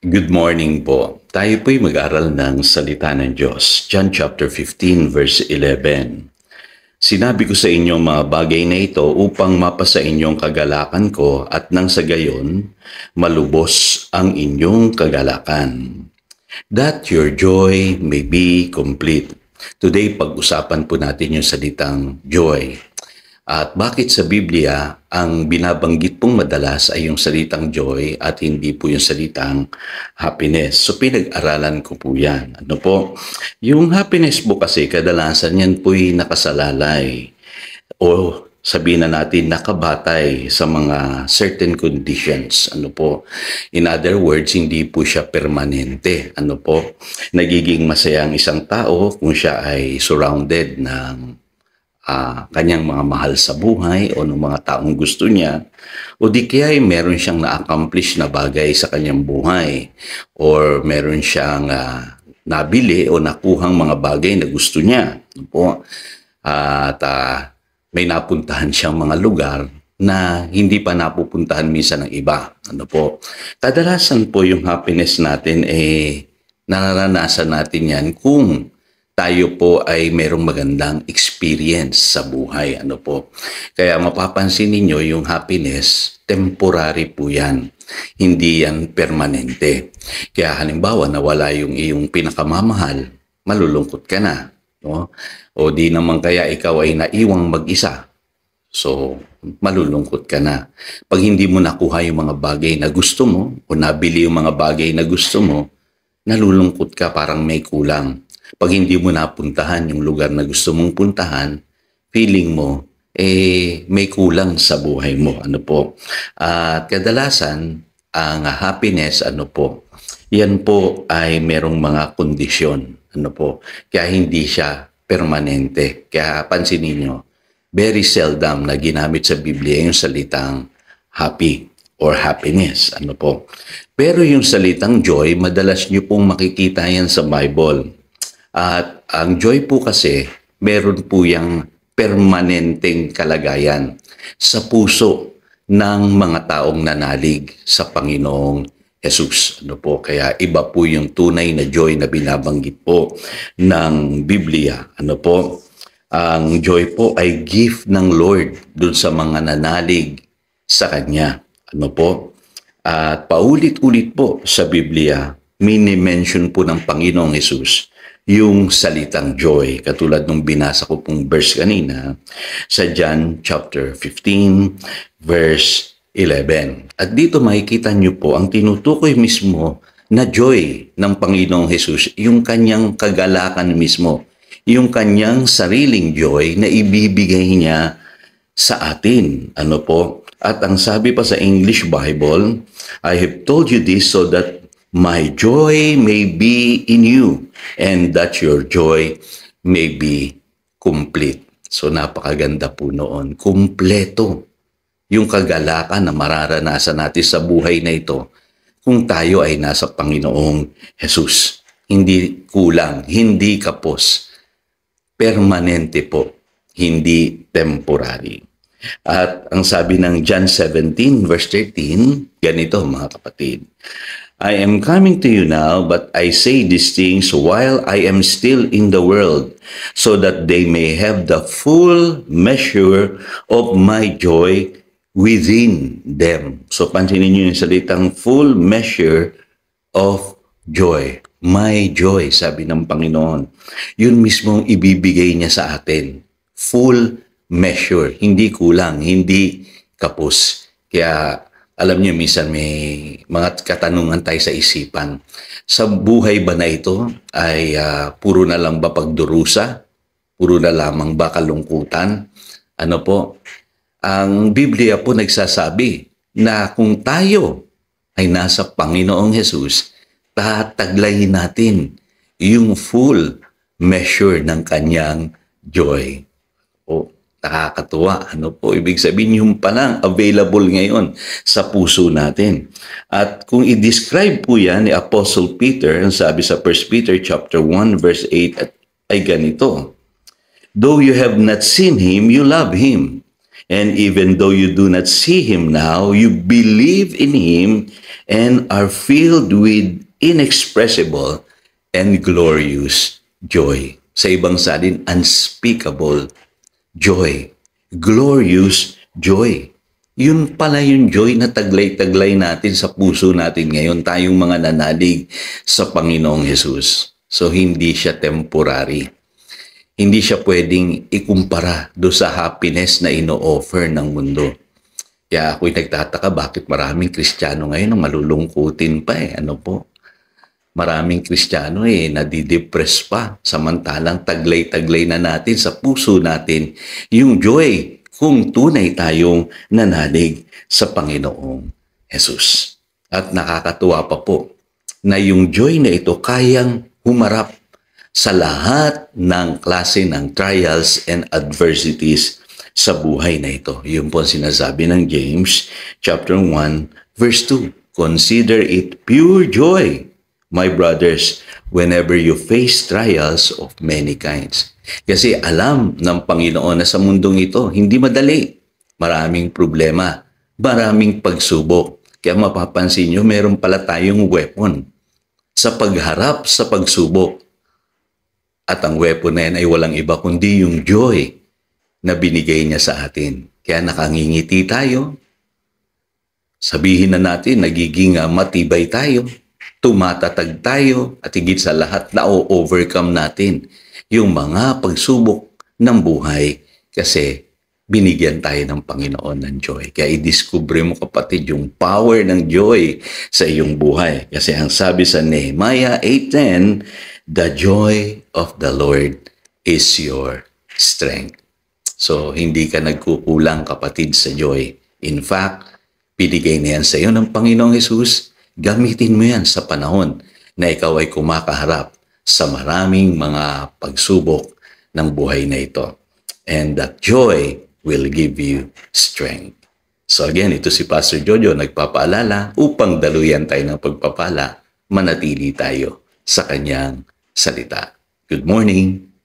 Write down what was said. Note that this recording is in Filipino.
Good morning po. Tayo po'y mag-aral ng salita ng Diyos. John chapter 15 verse 11. Sinabi ko sa inyo mga bagay na ito upang mapasa inyong kagalakan ko at nang sa gayon, malubos ang inyong kagalakan. That your joy may be complete. Today, pag-usapan po natin yung salitang joy. At bakit sa Biblia, ang binabanggit pong madalas ay yung salitang joy at hindi po yung salitang happiness. So pinag-aralan ko po yan. Ano po? Yung happiness po kasi kadalasan yan po'y nakasalalay o sabihin na natin nakabatay sa mga certain conditions. Ano po? In other words, hindi po siya permanente. Ano po? Nagiging masaya ang isang tao kung siya ay surrounded ng kanyang mga mahal sa buhay o ng mga taong gusto niya, o di kaya ay meron siyang na-accomplish na bagay sa kanyang buhay, or meron siyang nabili o nakuhang mga bagay na gusto niya. Ano po? At may napuntahan siyang mga lugar na hindi pa napupuntahan minsan ng iba. Ano po? Kadalasan po yung happiness natin nararanasan natin yan kung tayo po ay merong magandang experience sa buhay. Ano po? Kaya mapapansin ninyo yung happiness, temporary po yan. Hindi yan permanente. Kaya halimbawa, nawala yung iyong pinakamamahal, malulungkot ka na. No? O di naman kaya ikaw ay naiwang mag-isa. So, malulungkot ka na. Pag hindi mo nakuha yung mga bagay na gusto mo, o nabili yung mga bagay na gusto mo, nalulungkot ka, parang may kulang. Pag hindi mo napuntahan yung lugar na gusto mong puntahan, feeling mo, may kulang sa buhay mo. Ano po? At kadalasan, ang happiness, ano po, yan po ay merong mga kondisyon. Ano po? Kaya hindi siya permanente. Kaya pansinin niyo, very seldom na ginamit sa Biblia yung salitang happy or happiness. Ano po? Pero yung salitang joy, madalas niyo pong makikita yan sa Bible. At ang joy po kasi, meron po yung permanenteng kalagayan sa puso ng mga taong nanalig sa Panginoong Jesus. Ano po? Kaya iba po yung tunay na joy na binabanggit po ng Biblia. Ano po? Ang joy po ay gift ng Lord dun sa mga nanalig sa Kanya. Ano po? At paulit-ulit po sa Biblia, mini-mention po ng Panginoong Jesus yung salitang joy. Katulad nung binasa ko pong verse kanina sa John chapter 15 verse 11. At dito makikita niyo po ang tinutukoy mismo na joy ng Panginoong Jesus, yung kanyang kagalakan mismo, yung kanyang sariling joy na ibibigay niya sa atin. Ano po? At ang sabi pa sa English Bible, I have told you this so that my joy may be in you and that your joy may be complete. So napakaganda po noon. Kumpleto yung kagalakan na mararanasan natin sa buhay na ito kung tayo ay nasa Panginoong Jesus. Hindi kulang, hindi kapos. Permanente po, hindi temporary. At ang sabi ng John 17 verse 13, ganito mga kapatid, I am coming to you now, but I say these things while I am still in the world, so that they may have the full measure of my joy within them. So pansinin niyo yung salitang full measure of joy. My joy, sabi ng Panginoon. Yun mismo ibibigay niya sa atin. Full measure. Hindi kulang, hindi kapos. Kaya alam niyo, minsan may mga katanungan tayo sa isipan. Sa buhay ba na ito ay puro na lang ba pagdurusa? Puro na lamang ba kalungkutan? Ano po? Ang Biblia po nagsasabi na kung tayo ay nasa Panginoong Jesus, tataglayin natin yung full measure ng kanyang joy. O, nakakatuwa. Ano po? Ibig sabihin yung palang available ngayon sa puso natin. At kung i-describe po yan ni Apostle Peter, ang sabi sa 1 Peter chapter 1 verse 8 ay ganito, though you have not seen Him, you love Him. And even though you do not see Him now, you believe in Him and are filled with inexpressible and glorious joy. Sa ibang salin, unspeakable joy. Glorious joy. Yun pala yung joy na taglay-taglay natin sa puso natin ngayon, tayong mga nanalig sa Panginoong Hesus. So, hindi siya temporary. Hindi siya pwedeng ikumpara do sa happiness na ino-offer ng mundo. Kaya ako'y nagtataka bakit maraming Kristiyano ngayon ang malulungkutin pa Ano po? Maraming Kristiyano nadidepress pa. Samantalang taglay-taglay na natin sa puso natin yung joy kung tunay tayong nanalig sa Panginoong Hesus. At nakakatuwa pa po na yung joy na ito kayang humarap sa lahat ng klase ng trials and adversities sa buhay na ito. Yun po ang sinasabi ng James chapter 1 verse 2. Consider it pure joy, my brothers, whenever you face trials of many kinds. Kasi alam ng Panginoon na sa mundong ito, hindi madali. Maraming problema, maraming pagsubok. Kaya mapapansin nyo, meron pala tayong weapon sa pagharap sa pagsubok. At ang weapon na yan ay walang iba kundi yung joy na binigay niya sa atin. Kaya nakangingiti tayo. Sabihin na natin, nagiging matibay tayo. Tumatatag tayo at higit sa lahat na o-overcome natin yung mga pagsubok ng buhay kasi binigyan tayo ng Panginoon ng joy. Kaya i-discover mo kapatid yung power ng joy sa iyong buhay. Kasi ang sabi sa Nehemiah 8:10, the joy of the Lord is your strength. So, hindi ka nagkukulang kapatid sa joy. In fact, binigay na yan sa iyo ng Panginoong Hesus. Gamitin mo yan sa panahon na ikaw ay kumakaharap sa maraming mga pagsubok ng buhay na ito. And that joy will give you strength. So again, ito si Pastor Jojo nagpapaalala upang daluyan tayo ng pagpapala, manatili tayo sa kanyang salita. Good morning.